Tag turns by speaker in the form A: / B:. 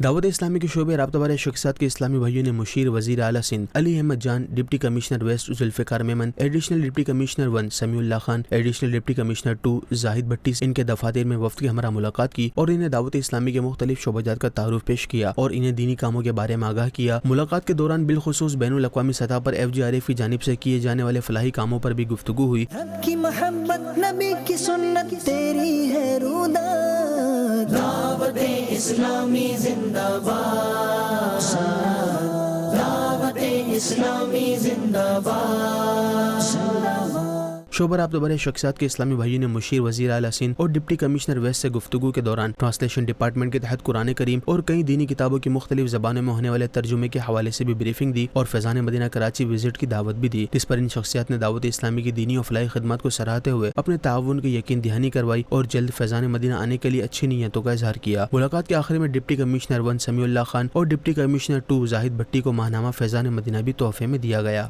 A: دعوت اسلامی کے شعبے رابطہ بارے شخصیات کے اسلامی بھائیوں نے مشیر وزیر اعلیٰ Sindh Ali Ahmed Jan, deputy commissioner west Zulfiqar Memon, additional deputy commissioner 1 Samiullah Khan, additional deputy commissioner 2 Zahid Bhatti سے ان کے دفاتر میں وفد کے ہمراہ ملاقات کی اور انہیں دعوت اسلامی کے مختلف شعبہ جات کا تعارف پیش کیا اور انہیں دینی کاموں کے بارے میں آگاہ کیا۔ ملاقات کے دوران بالخصوص بین الاقوامی سطح پر FGRF کی جانب سے کیے جانے والے فلاحی کاموں پر بھی گفتگو ہوئی۔
B: رب کی محبت نبی کی سنت تیری ہے روداد، دعوت اسلامی زندہ باد، دعوت اسلامی زندہ باد۔
A: شعبہ رابطہ بارے شخصیات کے اسلامی بھائیوں نے مشیر وزیر اعلیٰ سندھ اور ڈپٹی کمشنر ویسٹ سے گفتگو کے دوران ٹرانسلیشن ڈپارٹمنٹ کے تحت قرآن کریم اور کئی دینی کتابوں کی مختلف زبانوں میں ہونے والے ترجمے کے حوالے سے بھی بریفنگ دی اور فیضان مدینہ کراچی وزٹ کی دعوت بھی دی، جس پر ان شخصیات نے دعوت اسلامی کی دینی اور فلاحی خدمات کو سراہتے ہوئے اپنے تعاون کی یقین دہانی کروائی اور جلد فیضان مدینہ آنے کے لیے اچھی نیتوں کا اظہار کیا۔ ملاقات کے آخر میں deputy commissioner 1 Samiullah Khan اور ڈپٹی کمشنر 2 زاہد بھٹی کو ماہنامہ فیضان مدینہ بھی تحفے میں دیا گیا۔